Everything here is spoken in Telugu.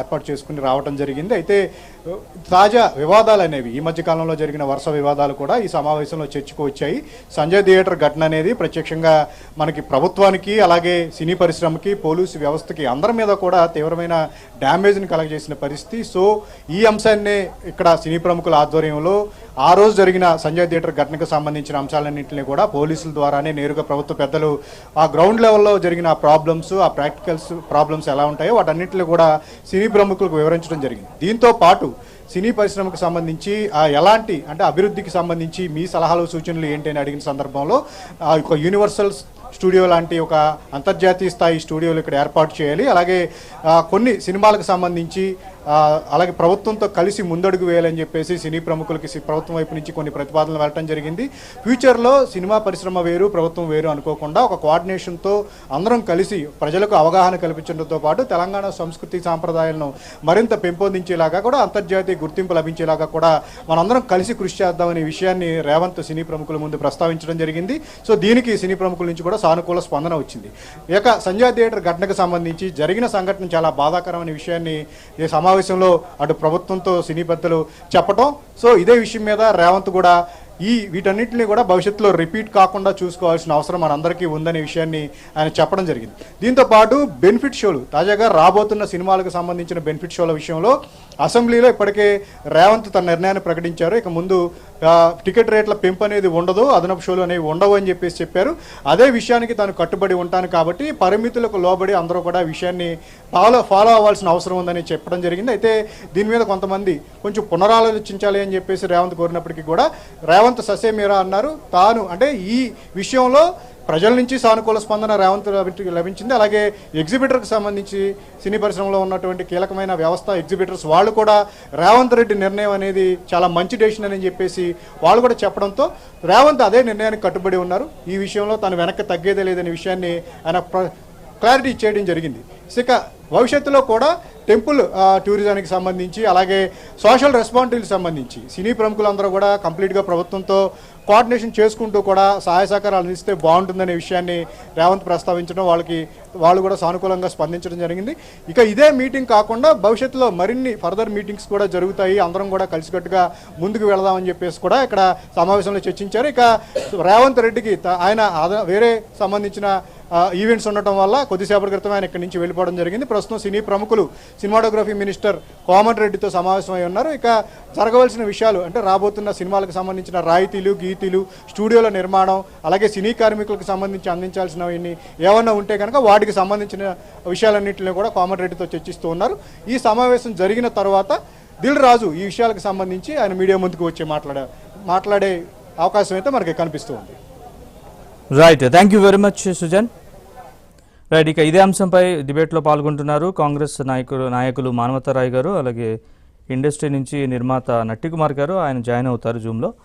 ఏర్పాటు చేసుకుని రావడం జరిగింది. అయితే తాజా వివాదాలు అనేవి ఈ మధ్య కాలంలో జరిగిన వరుస వివాదాలు కూడా ఈ సమావేశంలో చర్చకు వచ్చాయి. సంజయ్ థియేటర్ ఘటన అనేది ప్రత్యక్షంగా మనకి ప్రభుత్వానికి, అలాగే సినీ పరిశ్రమకి, పోలీసు వ్యవస్థకి అందరి మీద కూడా తీవ్రమైన డ్యామేజ్ని కలగజేసిన పరిస్థితి. సో ఈ అంశాన్నే ఇక్కడ సినీ ప్రముఖుల ఆధ్వర్యంలో ఆ రోజు జరిగిన సంజయ్ థియేటర్ ఘటనకు సంబంధించిన అంశాలన్నింటినీ కూడా పోలీసుల ద్వారానే నేరుగా ప్రభుత్వ పెద్దలు ఆ గ్రౌండ్ లెవెల్లో జరిగిన ప్రాబ్లమ్స్, ఆ ప్రాక్టికల్స్ ప్రాబ్లమ్స్ ఎలా ఉంటాయో వాటన్నింటినీ కూడా సినీ ప్రముఖులకు వివరించడం జరిగింది. దీంతో పాటు సినీ పరిశ్రమకు సంబంధించి ఎలాంటి అభివృద్ధికి సంబంధించి మీ సలహాలు సూచనలు ఏంటి అని అడిగిన సందర్భంలో ఒక యూనివర్సల్ స్టూడియో లాంటి ఒక అంతర్జాతీయ స్థాయి స్టూడియోలు ఇక్కడ ఏర్పాటు చేయాలి, అలాగే కొన్ని సినిమాలకు సంబంధించి అలాగే ప్రభుత్వంతో కలిసి ముందడుగు వేయాలని చెప్పేసి సినీ ప్రముఖులకి ప్రభుత్వం వైపు నుంచి కొన్ని ప్రతిపాదనలు వెళ్ళటం జరిగింది. ఫ్యూచర్లో సినిమా పరిశ్రమ వేరు, ప్రభుత్వం వేరు అనుకోకుండా ఒక కోఆర్డినేషన్తో అందరం కలిసి ప్రజలకు అవగాహన కల్పించడంతో పాటు తెలంగాణ సంస్కృతి సాంప్రదాయాలను మరింత పెంపొందించేలాగా కూడా, అంతర్జాతీయ గుర్తింపు లభించేలాగా కూడా మనందరం కలిసి కృషి చేద్దామనే విషయాన్ని రేవంత్ సినీ ప్రముఖుల ముందు ప్రస్తావించడం జరిగింది. సో దీనికి సినీ ప్రముఖుల నుంచి కూడా సానుకూల స్పందన వచ్చింది. ఇక సంజయ్ థియేటర్ ఘటనకు సంబంధించి జరిగిన సంఘటన చాలా బాధాకరమైన విషయాన్ని ఈ సమావేశంలో అటు ప్రభుత్వంతో సినీ పెద్దలు చెప్పటం. సో ఇదే విషయం మీద రేవంత్ కూడా వీటన్నిటిని కూడా భవిష్యత్తులో రిపీట్ కాకుండా చూసుకోవాల్సిన అవసరం మనందరికీ ఉందనే విషయాన్ని ఆయన చెప్పడం జరిగింది. దీంతో పాటు బెనిఫిట్ షోలు, తాజాగా రాబోతున్న సినిమాలకు సంబంధించిన బెనిఫిట్ షోల విషయంలో అసెంబ్లీలో ఇప్పటికే రేవంత్ తన నిర్ణయాన్ని ప్రకటించారు. ఇక ముందు టికెట్ రేట్ల పెంపు అనేది ఉండదు, అదనపు షోలు అనేవి ఉండవు అని చెప్పారు. అదే విషయానికి తాను కట్టుబడి ఉంటాను కాబట్టి పరిమితులకు లోబడి అందరూ కూడా విషయాన్ని ఫాలో అవ్వాల్సిన అవసరం ఉందని చెప్పడం జరిగింది. అయితే దీని మీద కొంతమంది కొంచెం పునరాలోచించాలి అని చెప్పేసి రేవంత్ కోరినప్పటికీ కూడా రేవంత్ ససేమీరా అన్నారు. తాను ఈ విషయంలో ప్రజల నుంచి సానుకూల స్పందన రేవంత్ లభించింది. అలాగే ఎగ్జిబిటర్కి సంబంధించి సినీ పరిశ్రమలో ఉన్నటువంటి కీలకమైన వ్యవస్థ ఎగ్జిబిటర్స్ వాళ్ళు కూడా రేవంత్ రెడ్డి నిర్ణయం అనేది చాలా మంచి డెసిషన్ అని చెప్పేసి వాళ్ళు కూడా చెప్పడంతో రేవంత్ అదే నిర్ణయానికి కట్టుబడి ఉన్నారు. ఈ విషయంలో తను వెనక్కి తగ్గేదే లేదనే విషయాన్ని ఆయన క్లారిటీ చేయడం జరిగింది. ఇక భవిష్యత్తులో కూడా టెంపుల్ టూరిజానికి సంబంధించి, అలాగే సోషల్ రెస్పాన్సిబిలిటీకి సంబంధించి సినీ ప్రముఖులందరూ కూడా కంప్లీట్గా ప్రభుత్వంతో కోఆర్డినేషన్ చేసుకుంటూ కూడా సహాయ సహకారాలు అందిస్తే బాగుంటుందనే విషయాన్ని రేవంత్ ప్రస్తావించడం, వాళ్ళు కూడా సానుకూలంగా స్పందించడం జరిగింది. ఇక ఇదే మీటింగ్ కాకుండా భవిష్యత్తులో మరిన్ని ఫర్దర్ మీటింగ్స్ కూడా జరుగుతాయి, అందరం కూడా కలిసికట్టుగా ముందుకు వెళదామని చెప్పేసి కూడా ఇక్కడ సమావేశంలో చర్చించారు. ఇక రేవంత్ రెడ్డికి ఆయన వేరే సంబంధించిన ఈవెంట్స్ ఉండటం వల్ల కొద్దిసేపటి క్రితం ఆయన ఇక్కడి నుంచి వెళ్ళిపోవడం జరిగింది. ప్రస్తుతం సినీ ప్రముఖులు సినిమాటోగ్రఫీ మినిస్టర్ కోమటి రెడ్డితో సమావేశమై ఉన్నారు. ఇక జరగవలసిన విషయాలు రాబోతున్న సినిమాలకు సంబంధించిన రాయితీలు, గీతీలు, స్టూడియోల నిర్మాణం, అలాగే సినీ కార్మికులకు సంబంధించి అందించాల్సినవి ఏమన్నా ఉంటే కనుక వాటికి సంబంధించిన విషయాలన్నింటినీ కూడా కోమటి రెడ్డితో చర్చిస్తూ ఉన్నారు. ఈ సమావేశం జరిగిన తర్వాత దిల్ రాజు ఈ విషయాలకు సంబంధించి ఆయన మీడియా ముందుకు వచ్చి మాట్లాడే అవకాశం అయితే మనకి కనిపిస్తూ ఉంది. Right, thank you very much Sujan. Right, ఇక ఇదే అంశంపై డిబేట్లో పాల్గొంటున్నారు కాంగ్రెస్ నాయకులు మానవతారాయ్ గారు, అలాగే ఇండస్ట్రీ నుంచి నిర్మాత నట్టికుమార్ గారు. ఆయన జాయిన్ అవుతారు జూమ్లో.